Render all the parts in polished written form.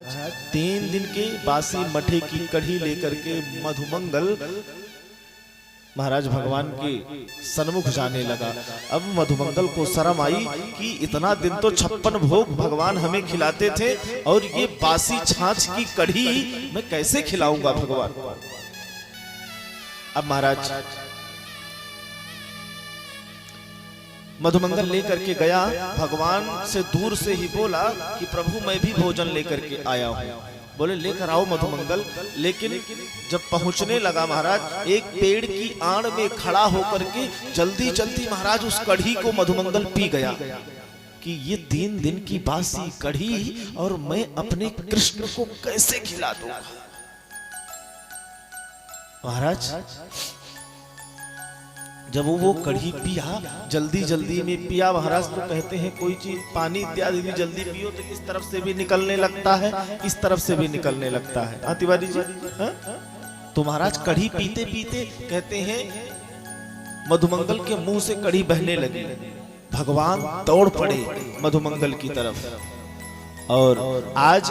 3 दिन के बासी मठे की कढ़ी लेकर के मधुमंगल महाराज भगवान के सन्मुख जाने लगा। अब मधुमंगल को शर्म आई कि इतना दिन तो 56 भोग भगवान हमें खिलाते थे और ये बासी छाछ की कढ़ी मैं कैसे खिलाऊंगा भगवान को। अब महाराज मधुमंगल लेकर के गया, भगवान से दूर से ही बोला कि प्रभु मैं भी भोजन लेकर के आया हूँ। बोले लेकर आओ मधुमंगल। लेकिन जब पहुंचने लगा महाराज, एक पेड़ की आड़ में खड़ा होकर के जल्दी जल्दी महाराज उस कढ़ी को मधुमंगल पी गया कि ये 3 दिन की बासी कढ़ी और मैं अपने कृष्ण को कैसे खिला दूंगा। महाराज जब वो कढ़ी पिया, जल्दी जल्दी में पिया महाराज, तो कहते हैं कोई चीज पानी इत्यादि भी जल्दी पियो तो इस तरफ से भी निकलने लगता है, इस तरफ से भी निकलने लगता है। हाँ तिवारी जी, तो महाराज कढ़ी पीते पीते कहते हैं मधुमंगल के मुंह से कढ़ी बहने लगी। भगवान दौड़ पड़े मधुमंगल की तरफ और आज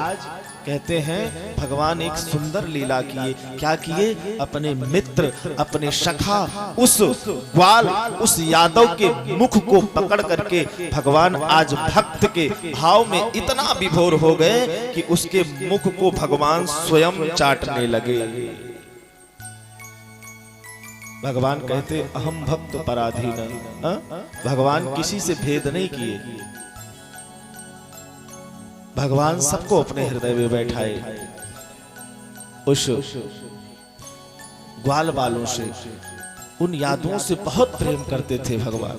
कहते हैं भगवान एक सुंदर लीला किए। क्या किए? अपने मित्र, अपने सखा उस ग्वाल, उस यादव के मुख को पकड़ करके भगवान आज भक्त के भाव में इतना विभोर हो गए कि उसके मुख को भगवान स्वयं चाटने लगे। भगवान कहते अहम भक्त पराधीन। भगवान किसी से भेद नहीं किए, भगवान सबको अपने हृदय में बैठाए। उस ग्वाल बालों से, उन यादों से बहुत प्रेम करते थे भगवान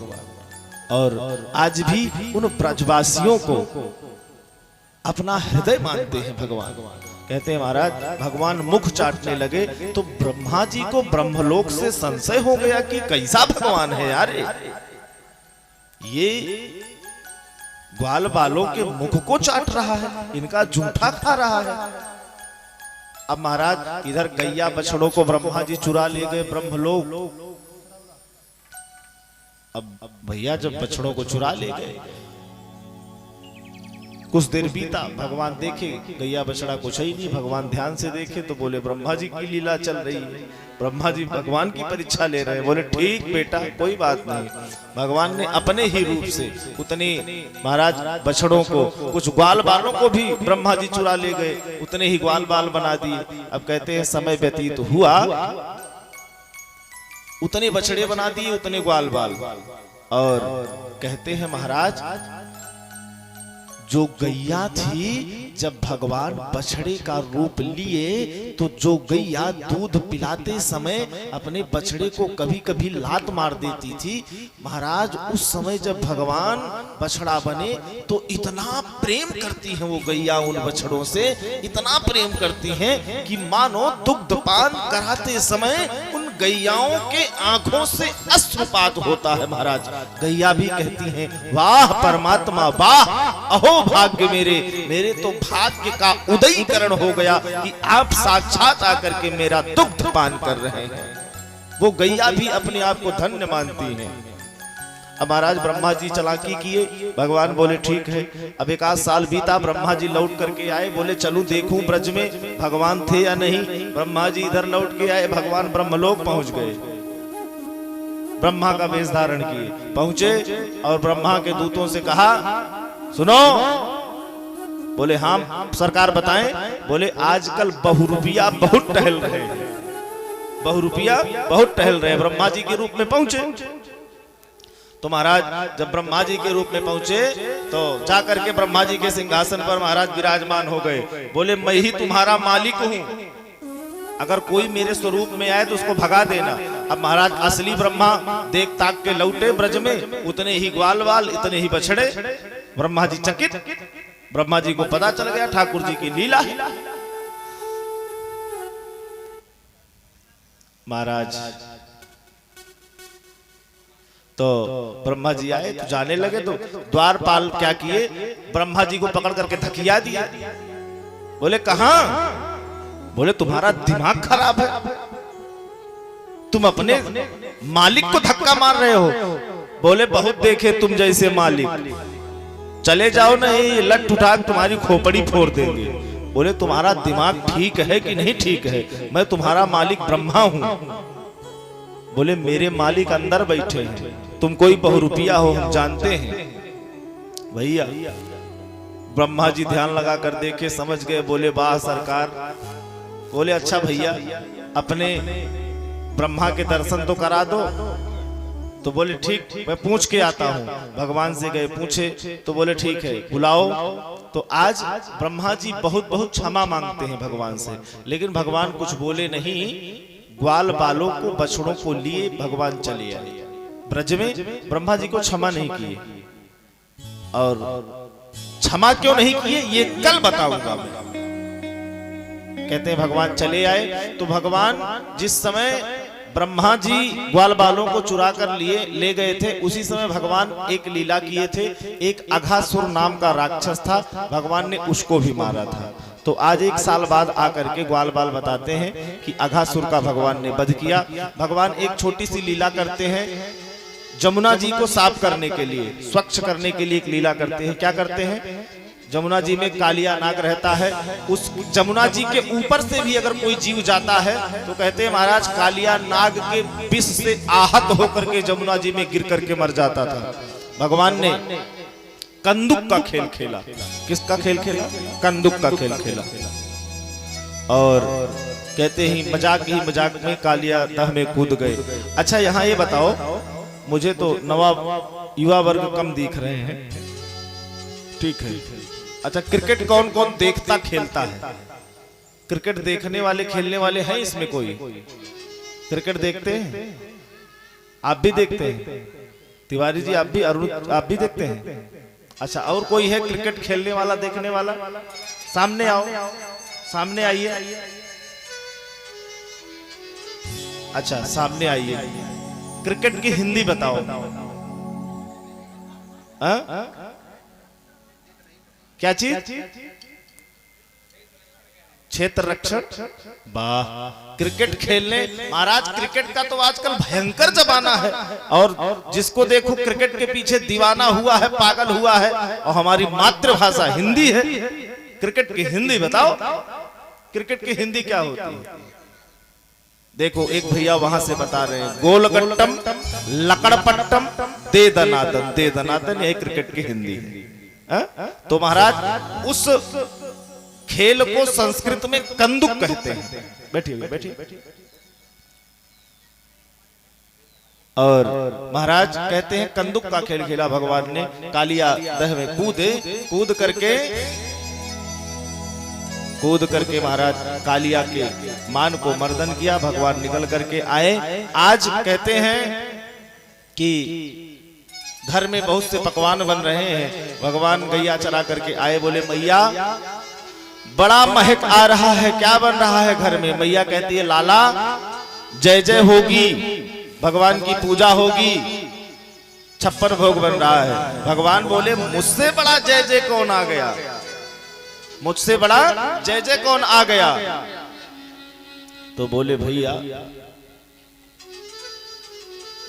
और आज भी उन ब्रजवासियों को अपना हृदय मानते हैं भगवान। कहते हैं महाराज भगवान मुख चाटने लगे तो ब्रह्मा जी को ब्रह्मलोक से संशय हो गया कि कैसा भगवान है यार, ये ग्वाल बालों के मुख को चाट रहा है, इनका जूठा खा रहा है। अब महाराज इधर गैया बछड़ों को ब्रह्मा जी चुरा ले गए ब्रह्मलोक। अब भैया जब बछड़ों को चुरा ले गए, कुछ देर बीता, भगवान देखे गैया बछड़ा कुछ ही नहीं। भगवान ध्यान से देखे तो बोले ब्रह्मा जी की लीला चल रही है, ब्रह्मा जी भगवान की परीक्षा ले रहे हैं। बोले ठीक बेटा कोई बात नहीं। भगवान ने अपने ही रूप से उतने महाराज बछड़ों को, कुछ ग्वाल बालों को भी ब्रह्मा जी चुरा ले गए, उतने ही ग्वाल बाल बना दिए। अब कहते हैं समय व्यतीत हुआ, उतने बछड़े बना दिए, उतने ग्वाल बाल। और कहते हैं महाराज जो गैया थी, जब भगवान बछड़े का रूप लिए तो जो गैया दूध पिलाते समय अपने बछड़े को कभी कभी लात मार देती थी, महाराज उस समय जब भगवान बछड़ा बने तो इतना प्रेम करती हैं वो गैया उन बछड़ों से, इतना प्रेम करती हैं कि मानो दुग्धपान कराते समय उन गैयाओं के आंखों से अश्रुपात होता है। महाराज गैया भी कहती हैं वाह परमात्मा वाह, अहो भाग्य मेरे, मेरे तो भाग्य का उदयीकरण हो गया कि आप साक्षात आकर के मेरा दुग्ध पान कर रहे हैं। वो गैया भी अपने आप को धन्य मानती हैं। अब महाराज ब्रह्मा जी चालाकी किए, भगवान बोले ठीक है। अब 1 साल बीता, ब्रह्मा जी लौट करके आए, बोले चलूं देखूं ब्रज में भगवान थे या नहीं। ब्रह्मा जी इधर लौट के आए, भगवान ब्रह्मलोक पहुंच गए, ब्रह्मा का वेश धारण किए पहुंचे और ब्रह्मा के दूतों से कहा सुनो। बोले हाँ सरकार बताएं। बोले आजकल बहुरूपिया बहुत टहल रहे हैं, बहुरूपिया बहुत टहल रहे हैं। ब्रह्मा जी के रूप में पहुंचे तो महाराज जब ब्रह्मा जी के रूप में पहुंचे तो जाकर के ब्रह्मा जी के सिंहासन पर महाराज विराजमान हो गए। बोले मैं ही तुम्हारा मालिक हूं, अगर कोई मेरे स्वरूप में आए तो उसको भगा देना। अब महाराज असली ब्रह्मा देख ताक के लौटे ब्रज में, उतने ही ग्वाल बाल, इतने ही बछड़े। ब्रह्मा जी चकित, ब्रह्मा जी को पता चल गया ठाकुर जी की लीला है। महाराज तो ब्रह्मा जी आए तो जाने लगे तो द्वारपाल क्या किए, ब्रह्मा जी को पकड़ करके धकिया दिया। बोले कहां? बोले तुम्हारा दिमाग खराब है, तुम अपने मालिक को धक्का मार रहे हो। बोले बहुत देखे तुम जैसे मालिक, चले जाओ नहीं लठ उठा तुम्हारी खोपड़ी फोड़ देंगे। बोले तुम्हारा दिमाग ठीक है कि नहीं ठीक है? मैं तुम्हारा मालिक ब्रह्मा हूं। बोले मेरे मालिक अंदर बैठे हैं, तुम कोई बहुरूपिया हो हम जानते हैं। भैया ब्रह्मा जी ध्यान लगा कर देखे, समझ गए, बोले वाह सरकार। बोले अच्छा भैया अपने ब्रह्मा के दर्शन तो करा दो। तो बोले ठीक, मैं पूछ के आता हूँ। भगवान से गए, पूछे तो बोले ठीक है बुलाओ। तो आज ब्रह्मा जी बहुत बहुत क्षमा मांगते हैं भगवान से, लेकिन भगवान कुछ बोले नहीं। ग्वाल बालों को, बछड़ों को लिए भगवान चले आए ब्रज में। ब्रह्मा जी को क्षमा नहीं किए, और क्षमा क्यों नहीं किए ये कल बताऊंगा। कहते हैं भगवान चले आए, तो भगवान जिस समय ब्रह्मा जी ग्वाल बालों को चुरा कर ले गए थे, उसी समय भगवान एक लीला किए थे। एक अघासुर नाम का राक्षस था, भगवान ने उसको भी मारा था। तो आज 1 साल बाद आकर के ग्वाल बाल बताते हैं कि अघासुर का भगवान ने वध किया। भगवान एक छोटी सी लीला करते हैं, जमुना जी को साफ करने के लिए, स्वच्छ करने के लिए एक लीला करते हैं। क्या करते हैं? जमुना जी में कालिया नाग रहता है, उस जमुना जी के ऊपर से भी अगर कोई जीव जाता है तो कहते हैं महाराज कालिया नाग के विष से आहत होकर के जमुना जी में गिर करके मर जाता था। भगवान ने कंदुक का खेल खेला। किसका खेल खेला? कंदुक का खेल खेला। और कहते ही मजाक में कालिया दह में कूद गए। अच्छा यहाँ ये बताओ, मुझे तो नवा युवा वर्ग कम दिख रहे हैं, ठीक है। अच्छा क्रिकेट कौन कौन देखता खेलता है? क्रिकेट देखने वाले खेलने वाले हैं इसमें कोई? क्रिकेट देखते हैं? आप भी देखते हैं? तिवारी जी आप भी, अरुण आप भी देखते हैं? अच्छा और कोई है क्रिकेट खेलने वाला, देखने वाला? सामने आओ, सामने आइए। अच्छा सामने आइए। क्रिकेट की हिंदी बताओ। क्या चीज? क्षेत्र रक्षक। वाह, क्रिकेट खेलने। महाराज क्रिकेट का तो आजकल भयंकर जमाना है, और जिसको देखो क्रिकेट के पीछे दीवाना हुआ है, पागल हुआ है। और हमारी मातृभाषा हिंदी है, क्रिकेट की हिंदी बताओ। क्रिकेट की हिंदी क्या होती है? देखो एक भैया वहां से बता रहे हैं, गोलगट्टम लकड़पट्टम दे दनादन। दे दनादन यही क्रिकेट की हिंदी है। तो महाराज उस खेल को संस्कृत में कंदुक कहते हैं। बैठिए। और महाराज कहते हैं कंदुक का खेल खेला भगवान ने। कालिया दह में कूद करके महाराज कालिया के मान को मर्दन किया। भगवान निकल करके आए। आज कहते हैं कि घर में बहुत से पकवान बन रहे हैं। भगवान गैया चरा करके आए, बोले मैया बड़ा महक आ रहा है, क्या बन रहा है घर में? मैया कहती है लाला जय जय होगी, भगवान की पूजा होगी, 56 भोग बन रहा है। भगवान बोले मुझसे बड़ा जय जय कौन आ गया? मुझसे बड़ा जय जय कौन आ गया? तो बोले भैया,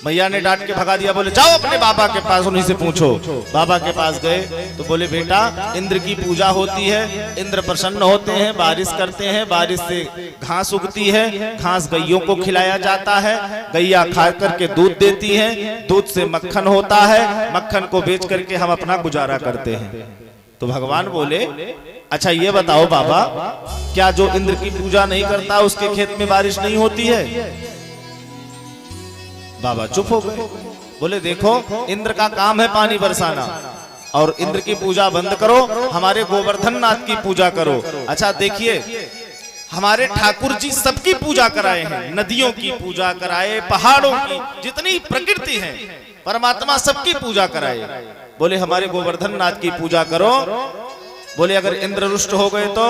मैया ने डांट के भगा दिया। बोले जाओ अपने बाबा के पास, उन्हीं से पूछो। बाबा के पास गए तो बोले बेटा इंद्र की पूजा होती है, इंद्र प्रसन्न होते हैं, बारिश करते हैं, बारिश से घास उगती है, घास गैयों को खिलाया जाता है, गैया खा करके दूध देती है, दूध से मक्खन होता है, मक्खन को बेच करके हम अपना गुजारा करते हैं। तो भगवान बोले अच्छा ये बताओ बाबा, क्या जो इंद्र की पूजा नहीं करता उसके खेत में बारिश नहीं होती है? बाबा चुप हो गए। बोले देखो इंद्र का काम है पानी बरसाना, और इंद्र की पूजा बंद करो, हमारे गोवर्धन नाथ की पूजा करो। अच्छा देखिए हमारे ठाकुर जी सबकी पूजा कराए हैं, नदियों की पूजा कराए, पहाड़ों की, जितनी प्रकृति है परमात्मा सबकी पूजा कराए। बोले हमारे गोवर्धन नाथ की पूजा करो। बोले अगर इंद्र रुष्ट हो गए तो?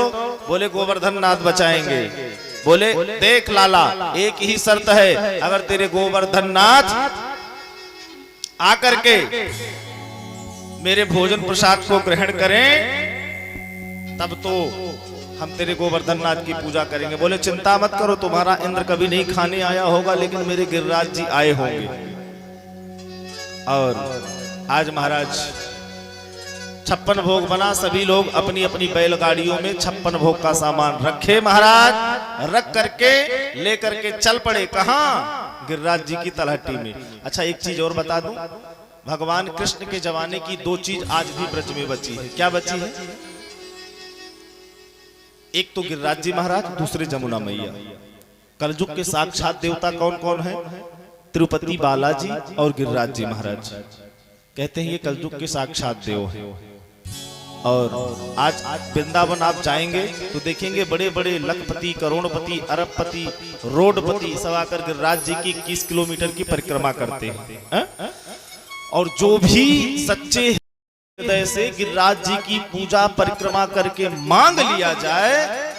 बोले गोवर्धन नाथ बचाएंगे। बोले देख लाला एक ही शर्त है, अगर तेरे गोवर्धन नाथ आकर के मेरे भोजन प्रसाद को ग्रहण करें तब तो हम तेरे गोवर्धन नाथ की पूजा करेंगे। बोले चिंता मत करो, तुम्हारा इंद्र कभी नहीं खाने आया होगा, लेकिन मेरे गिरिराज जी आए होंगे। और आज महाराज 56 भोग बना, सभी लोग अपनी अपनी बैलगाड़ियों में 56 भोग का सामान रखे महाराज, रख करके लेकर के चल पड़े कहां? गिरिराज जी की तलहटी में। अच्छा एक चीज और बता दूं, भगवान कृष्ण के जमाने की दो चीज आज भी ब्रज में बची है। क्या बची है? एक तो गिरिराज जी महाराज, दूसरे जमुना मैया। कलयुग के साक्षात देवता कौन कौन है? तिरुपति बालाजी और गिरिराज जी महाराज। कहते हैं ये कलयुग के साक्षात देव हैं। और आज वृंदावन आप जाएंगे तो देखेंगे बड़े बड़े लखपति, करोड़पति, अरबपति, रोडपति सब आकर गिरिराज जी की 21 किलोमीटर की परिक्रमा करते हैं। और जो भी सच्चे हृदय से गिरिराज जी की पूजा परिक्रमा करके मांग लिया जाए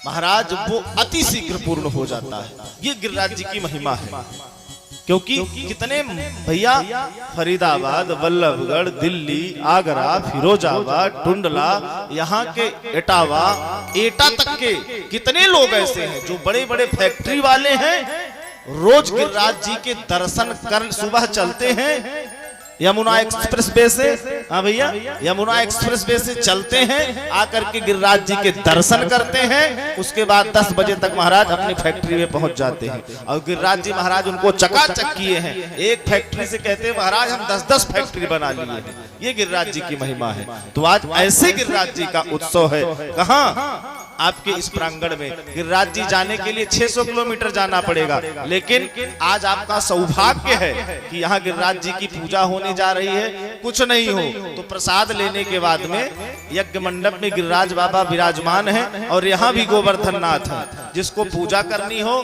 महाराज, वो अति शीघ्र पूर्ण हो जाता है। ये गिरिराज जी की महिमा है। क्योंकि कितने भैया फरीदाबाद, वल्लभगढ़, दिल्ली, आगरा, फिरोजाबाद, टुंडला, यहाँ के इटावा, एटा तक के कितने लोग ऐसे हैं जो बड़े बड़े फैक्ट्री वाले हैं, रोज गिरिराज जी के दर्शन कर सुबह चलते हैं यमुना एक्सप्रेस वे से। हाँ भैया, यमुना एक्सप्रेस वे से चलते हैं, आकर के गिरिराज जी के दर्शन करते हैं, उसके बाद 10 बजे तक महाराज अपनी फैक्ट्री में पहुंच जाते हैं। और गिरिराज जी महाराज उनको चकाचक किए हैं। एक फैक्ट्री से कहते हैं महाराज हम 10-10 फैक्ट्री बना लिए हैं। ये गिरिराज जी की महिमा है। तो आज ऐसे गिरिराज जी का उत्सव है। कहाँ? आपके इस प्रांगण में। गिरिराज जी जाने के लिए 600 किलोमीटर जाना पड़ेगा, लेकिन आज आपका सौभाग्य है कि यहाँ गिरिराज जी की पूजा होने जा रही है। कुछ नहीं हो तो प्रसाद लेने के बाद में यज्ञ मंडप में गिरिराज बाबा विराजमान है और यहाँ भी गोवर्धन नाथ है। जिसको पूजा करनी हो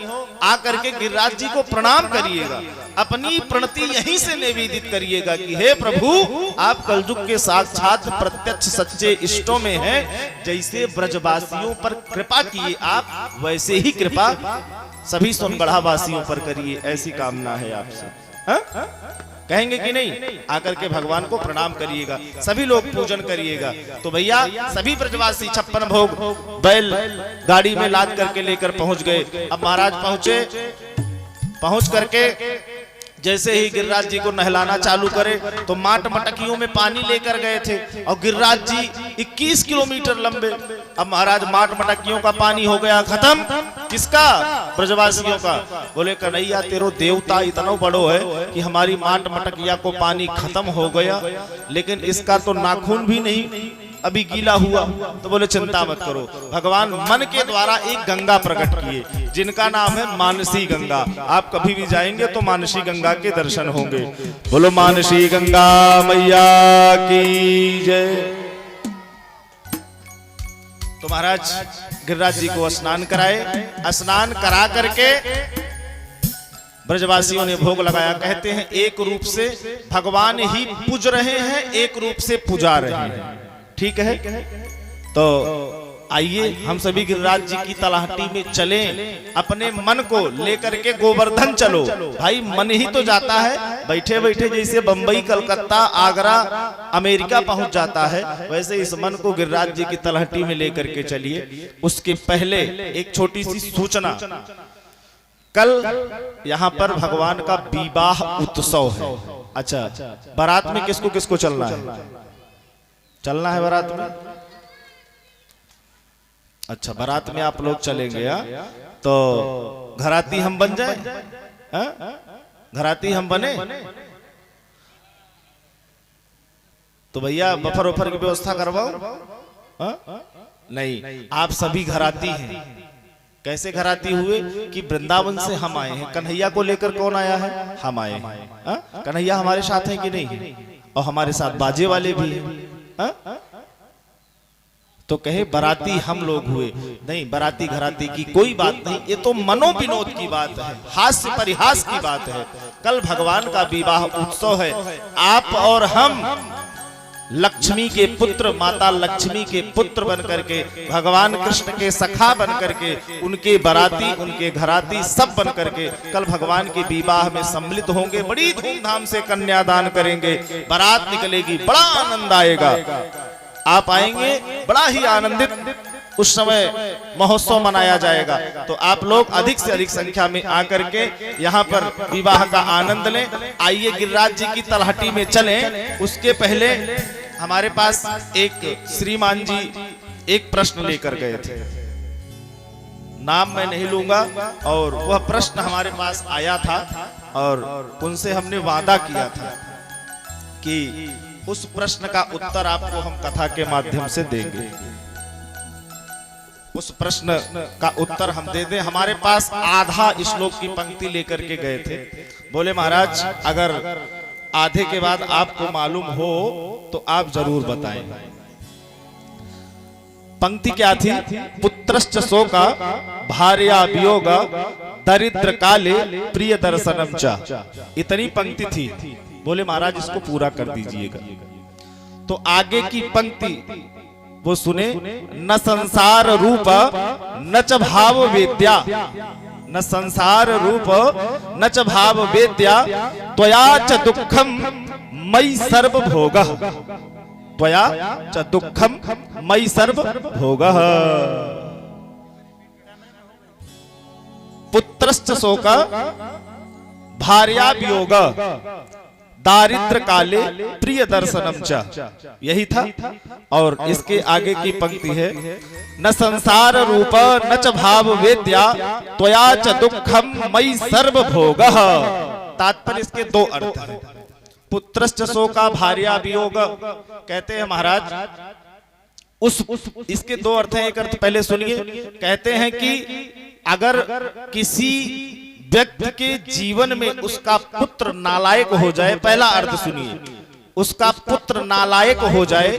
आकर के गिरिराज जी को प्रणाम करिएगा, अपनी प्रणति यहीं से निवेदित करिएगा कि हे प्रभु, आप कलयुग के साक्षात प्रत्यक्ष सच्चे इष्टों में हैं। जैसे ब्रजवासियों पर कृपा किए आप, वैसे ही कृपा सभी सोनगढ़ा वासियों पर करिए। ऐसी कामना है आपसे। हाँ? कहेंगे कि नहीं? आकर के भगवान को प्रणाम करिएगा, सभी लोग पूजन करिएगा। तो भैया सभी ब्रजवासी 56 भोग बैल गाड़ी में लाद करके लेकर पहुंच गए। अब महाराज पहुंच करके जैसे ही गिरिराज जी को नहलाना चालू करे तो माट मटकियों में पानी लेकर गए थे और गिरिराज जी 21 किलोमीटर लंबे। अब महाराज माट मटकियों का पानी हो गया खत्म। किसका? ब्रजवासियों का। बोले कन्हैया तेरो देवता इतना बड़ो है कि हमारी माट मटकिया को पानी खत्म हो गया, लेकिन इसका तो नाखून भी नहीं अभी गीला हुआ। तो बोले चिंता मत करो, भगवान मन के द्वारा एक गंगा प्रकट किए जिनका नाम है मानसी गंगा। आप कभी भी जाएंगे तो मानसी गंगा के दर्शन होंगे। बोलो मानसी गंगा मैया की जय। तो महाराज गिरिराज जी को स्नान कराए। स्नान करा करके ब्रजवासियों ने भोग लगाया। कहते हैं एक रूप से भगवान ही पूज रहे हैं, एक रूप से पुजा रहे हैं। ठीक है, तो आइए हम सभी गिरिराज जी की तलहटी में चलें। अपने मन को लेकर के गोवर्धन चलो। भाई मन ही तो जाता है, बैठे बैठे जैसे बंबई, कलकत्ता, आगरा, अमेरिका पहुंच जाता है, वैसे इस मन को गिरिराज जी की तलहटी में लेकर के चलिए। उसके पहले एक छोटी सी सूचना, कल यहाँ पर भगवान का विवाह उत्सव है। अच्छा, बारात में किसको किसको चलना है? चलना है बारात में? अच्छा, बारात में आप लोग चलेंगे। तो घराती हम बन जाए? घराती हम बने तो भैया बफर वफर की व्यवस्था करवाओ। नहीं, आप सभी घराती हैं। कैसे घराती हुए कि वृंदावन से हम आए हैं। कन्हैया को लेकर कौन आया है? हम आए हैं। कन्हैया हमारे साथ हैं कि नहीं? और हमारे साथ बाजे वाले भी हैं। तो कहे बराती हम लोग हुए। नहीं, बराती घराती की कोई बात नहीं, ये तो मनोविनोद की बात है, हास्य परिहास की बात है। कल भगवान का विवाह उत्सव है। आप और हम लक्ष्मी के पुत्र, माता लक्ष्मी के पुत्र बनकर के, भगवान कृष्ण के सखा बनकर के, उनके बराती, उनके घराती सब बनकर के कल भगवान के विवाह में सम्मिलित होंगे। बड़ी धूमधाम से कन्यादान करेंगे, बारात निकलेगी, बड़ा आनंद आएगा। आप आएंगे, बड़ा ही आनंदित उस समय महोत्सव मनाया जाएगा। तो आप लोग अधिक से अधिक संख्या में आकर के यहाँ पर विवाह का आनंद लें। आइए गिरिराज जी की तलहटी में चलें। उसके पहले हमारे पास एक श्रीमान जी एक प्रश्न लेकर गए थे, नाम मैं नहीं लूंगा, और वह प्रश्न हमारे पास आया था और उनसे हमने वादा किया था कि उस प्रश्न का उत्तर आपको हम कथा के माध्यम से देंगे। उस प्रश्न का उत्तर हम दे दें। हमारे पास आधा श्लोक की पंक्ति लेकर के गए थे। बोले महाराज अगर आधे के बाद आपको मालूम हो तो आप जरूर बताएं। पंक्ति क्या थी? पुत्रश्च शोका भार्या वियोगा दरिद्र काले प्रिय दर्शनम च। इतनी पंक्ति थी। बोले महाराज इसको पूरा कर दीजिएगा। तो आगे की पंक्ति वो सुने, न संसार रूप न च भाव वेद्या, न संसार रूप न च भाव वेद्या, त्वया च दुःखम मयि सर्व भोगः, त्वया च दुःखम मयि सर्व भोगः। पुत्रश्च शोका भार्या वियोगा दारिद्र काले प्रिय दर्शनम च, यही था। और इसके आगे की पंक्ति है, न संसार रूप न च भाव वेद्या, त्वया च दुःखम मयि सर्व भोगः। तात्पर्य इसके दो अर्थ हैं। पुत्रश्च शोका भार्या वियोग, कहते हैं महाराज इसके दो अर्थ हैं। एक अर्थ पहले सुनिए, कहते हैं कि अगर किसी व्यक्ति के जीवन में उसका पुत्र नालायक हो जाए, पहला अर्थ सुनिए, उसका पुत्र नालायक हो जाए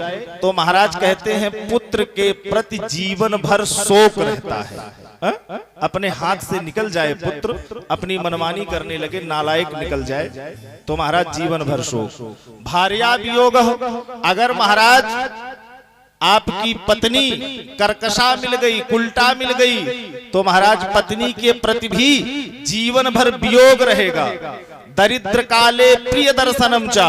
तो महाराज कहते हैं पुत्र के प्रति जीवन भर शोक रहता है। अपने हाथ से निकल जाए पुत्र, अपनी मनमानी करने लगे, नालायक निकल जाए तो महाराज जीवन भर शोक। भार्या वियोग, अगर महाराज आपकी पत्नी कर्कशा मिल गई, उल्टा मिल गई, तो महाराज पत्नी के प्रति भी जीवन भर वियोग रहेगा। दरिद्र काले प्रिय दर्शनम चा,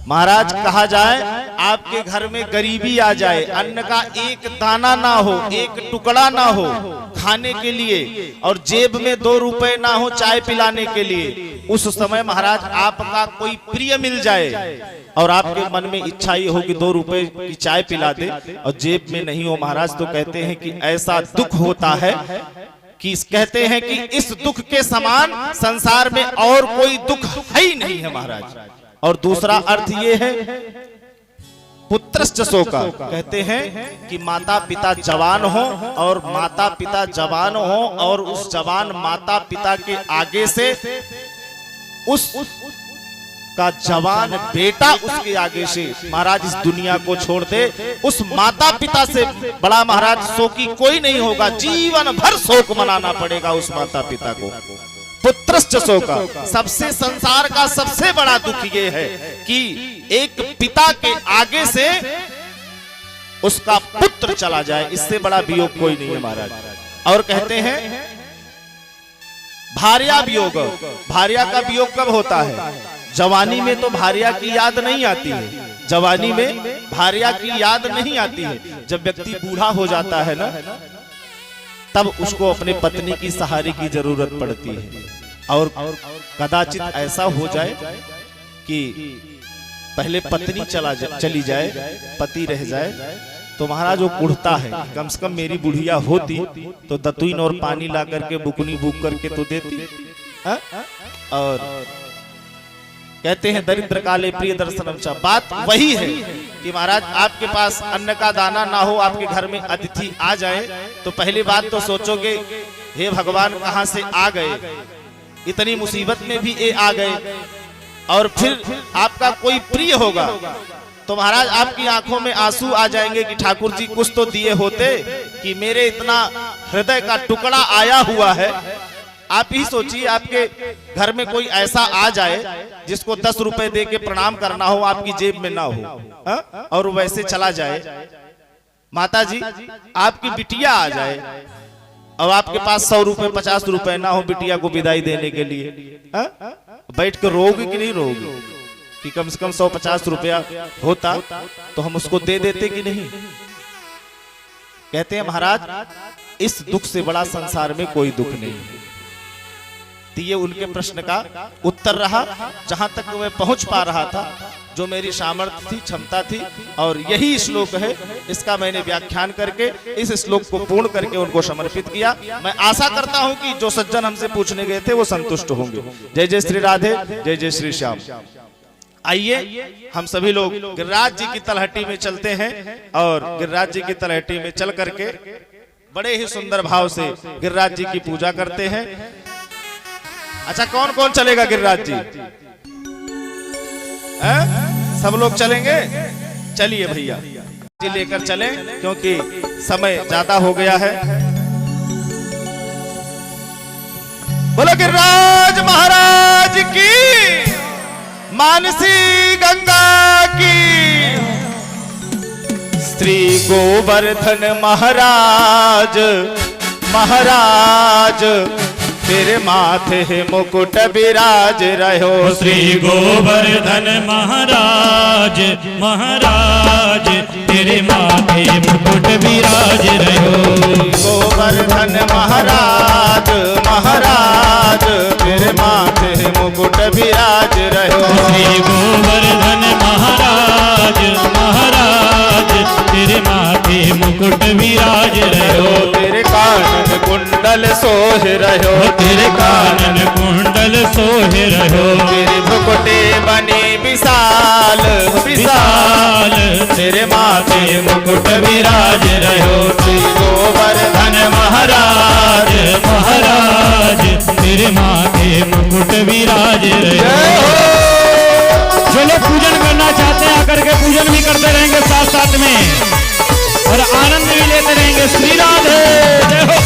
महाराज कहा जाए आपके घर में गरीबी आ जाए, अन्न का एक दाना ना हो, एक टुकड़ा ना हो खाने के लिए, और जेब में 2 रुपए ना हो चाय पिलाने के लिए, उस समय महाराज आपका कोई प्रिय मिल जाए और आपके मन में इच्छा ये हो कि 2 रुपए की चाय पिला दे और जेब में नहीं हो महाराज, तो कहते हैं कि ऐसा दुख होता है कि कहते हैं कि इस दुख के समान संसार में और कोई दुख है ही नहीं है महाराज। और दूसरा अर्थ ये है पुत्रश्च शोका, कहते हैं कि माता पिता जवान हो, और माता पिता जवान हो और उस जवान माता पिता के आगे से उस का जवान बेटा उसके आगे से महाराज इस दुनिया को छोड़ दे, उस माता पिता से बड़ा महाराज शोकी कोई नहीं होगा। जीवन भर शोक मनाना पड़ेगा उस माता पिता को। पुत्रश्च शोका, सबसे संसार का सबसे बड़ा दुख ये है कि एक पिता के आगे से उसका पुत्र चला जाए, इससे बड़ा वियोग कोई नहीं है महाराज। और कहते हैं भार्या वियोग, भार्या का वियोग कब होता है? जवानी में तो भार्या की याद नहीं आती है, जवानी में भार्या की याद नहीं आती है। जब व्यक्ति बूढ़ा हो जाता है ना, तब उसको अपने पत्नी की सहारे की जरूरत पड़ती है। और कदाचित ऐसा हो जाए कि पहले पत्नी चली जाए, पति रह जाए, तो महाराज वो कुढ़ता है, कम से कम मेरी बुढ़िया होती तो दतुईन और पानी ला करके बुकनी बुक करके तो देती। और कहते हैं दरिद्र काले प्रिय दर्शनम च, बात वही है कि महाराज आपके पास अन्न का दाना ना हो, आपके घर में अतिथि आ जाए तो पहली बात तो सोचोगे हे भगवान कहां से आ गए, इतनी मुसीबत में भी ये आ गए। और फिर आपका कोई प्रिय होगा तो महाराज आपकी आंखों में आंसू आ जाएंगे कि ठाकुर जी कुछ तो दिए होते कि मेरे इतना हृदय का टुकड़ा आया हुआ है। आप ही सोचिए आपके घर में कोई ऐसा आ जाए जिसको 10 रुपए दे के प्रणाम करना हो, आपकी जेब में ना हो, और वैसे चला जाए। माता जी आपकी बिटिया आ जाए और आपके पास 100 रुपए 50 रुपए ना हो बिटिया को विदाई देने के लिए, बैठ कर रोगी कि नहीं रोगी? कि कम से कम 150 रुपया होता तो हम उसको दे देते कि नहीं? कहते हैं महाराज इस दुख से बड़ा संसार में कोई दुख नहीं। तो ये उनके प्रश्न का उत्तर रहा। जहां तक मैं पहुंच पा रहा था जो मेरी सामर्थ्य थी, क्षमता थी, और यही श्लोक है। इसका मैंने व्याख्यान करके इस श्लोक को पूर्ण करके उनको समर्पित किया। मैं आशा करता हूं कि जो सज्जन हमसे पूछने गए थे वो संतुष्ट होंगे। जय जय श्री राधे, जय जय श्री श्याम। आइए हम सभी लोग गिरिराज जी की तलहटी में चलते हैं और गिरिराज जी की तलहटी में चल करके बड़े ही सुंदर भाव से गिरिराज जी की पूजा करते हैं। अच्छा, कौन कौन चलेगा गिरिराज जी? सब लोग चलेंगे? चलिए भैया जी लेकर चलें, क्योंकि समय ज्यादा हो गया है। बोलो गिरिराज महाराज की, मानसी गंगा की, श्री गोवर्धन महाराज महाराज तेरे माथे मुकुट विराज रहो। श्री गोवर्धन महाराज महाराज तेरे माथे मुकुट विराज रहो। गोवर्धन महाराज महाराज तेरे माथे मुकुट विराज रहो। श्री गोवर्धन महाराज महाराज तेरे माथे मुकुट विराज रहो। तेरे कानन कुंडल सोह रहो। तेरे कानन कुंडल सोह रहो। तेरे मुकुटे बने विशाल विशाल तेरे माथे मुकुट विराज रहो। श्री गोवर्धन महाराज महाराज तेरे माथे मुकुट विराज रहो। जो लोग पूजन करना चाहते हैं आकर के पूजन भी करते रहेंगे साथ साथ में, और आनंद भी लेते रहेंगे। श्री राधे जय हो।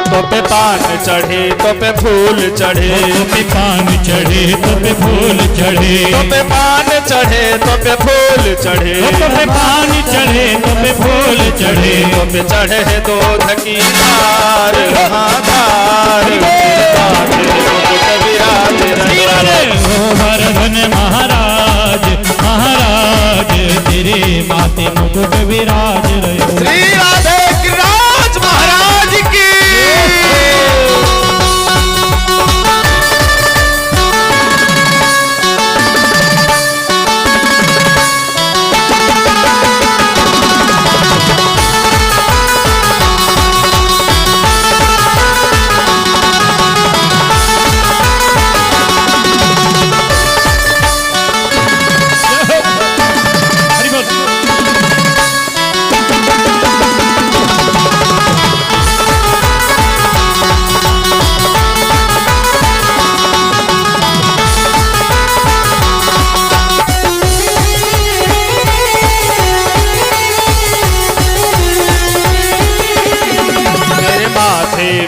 तो पे पान चढ़े तो पे फूल चढ़े, तो पे पान चढ़े तो पे फूल चढ़े, तो पे पान चढ़े तो पे फूल चढ़े, तो पे पान चढ़े तो पे फूल चढ़े, तो पे चढ़े दूध की धार धार गोवर्धन महाराज महाराज तेरे माथे मुकुट विराज रहो। श्री राधे गिरिराज महाराज की।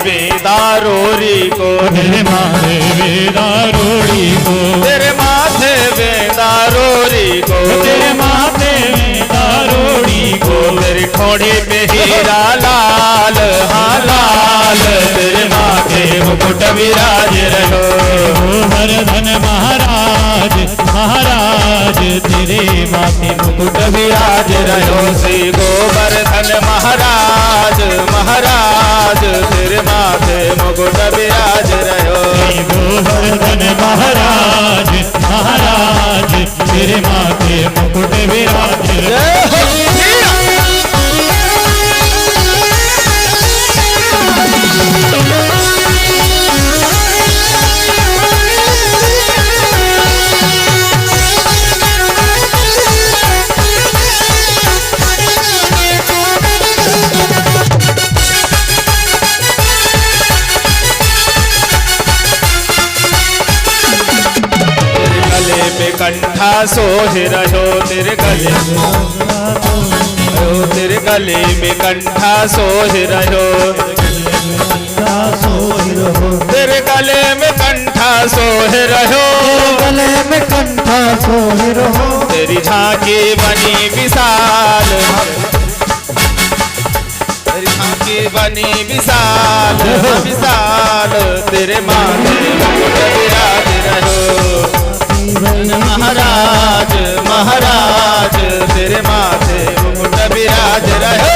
वेदारोरी को तेरे माथे वेदारोरी को, तेरे माथे वेदारोरी को, तेरे माथे वेदारोरी को, तेरी ठोड़ी पे हीरा लाल हाँ लाल तेरे माथे मुकुट विराज रहो। गोवर्धन महाराज महाराज तेरे माथे मुकुट विराज रहो। श्री गोवर्धन महाराज महाराज तेरे माथे मुकुट विराज रहो। गोवर्धन महाराज महाराज तेरे माथे मुकुट विराज रहो। कंठा सोह रहो तेरे गले में, तेरे गले में कंठा सोह रहो। कंठा सोहि रहो, तेरे गले में कंठा सोहे रहो, गले में कंठा सोहि रहो, तेरी झांकी बनी विशाल, तेरी झांकी बनी विशाल विशाल, तेरे माथे मुकुट विराज रहो। महाराज महाराज तेरे माथे मुकुट विराज रहो।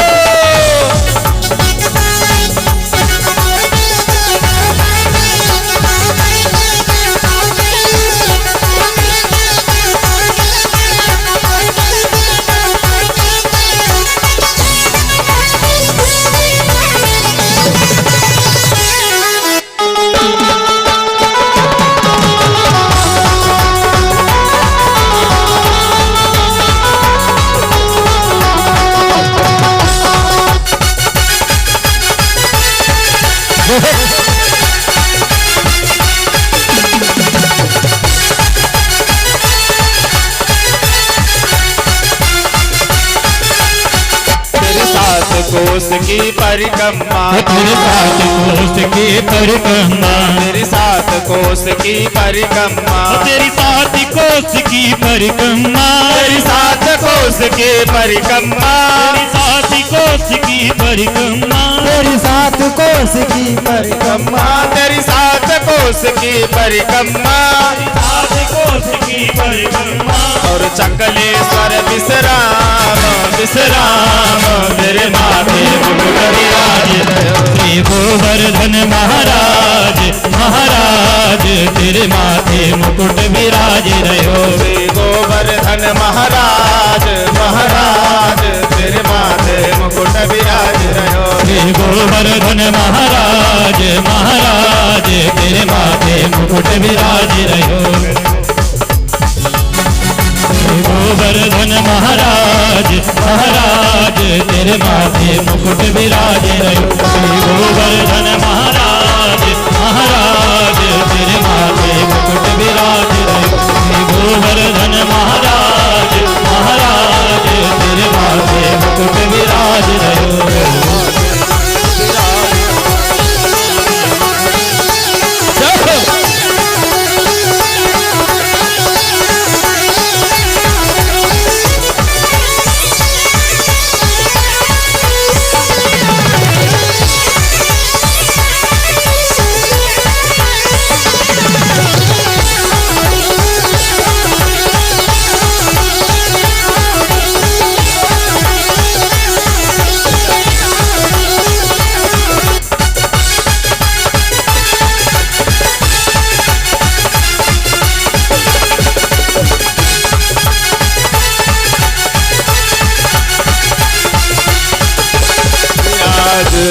कोस की परिक्रमा, तेरे साथ कोस की परिक्रमा, तेरी सात कोस की परिक्रमा, तेरी साथ कोस की परिक्रमा, तेरी सात कोस की परिक्रमा, तेरी साथ कोस की परिक्रमा, तेरी सात कोस की परिक्रमा, तेरी सात कोस की परिक्रमा, सात कोस की परिक्रमा, और चकलेश्वर विश्राम विश्राम, मेरे माथे मुकुट विराज रहो। श्री गोवर्धन महाराज महाराज तेरे माथे मुकुट विराज रहो। श्री गोवर्धन महाराज महाराज तेरे माथे मुकुट विराज रहो। श्री गोवर्धन महाराज महाराज तेरे माथे मुकुट विराज रहो। गोवर्धन महाराज महाराज तेरे माथे मुकुट विराज रहो। गोवर्धन महाराज महाराज तेरे माथे मुकुट विराज रहो। गोवर्धन महाराज महाराज तेरे माथे मुकुट विराज रहो।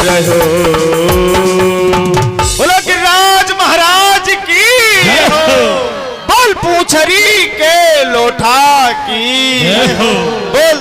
रहो। बोलो गिरिराज महाराज की बोल पूछरी के लोठा की बोल।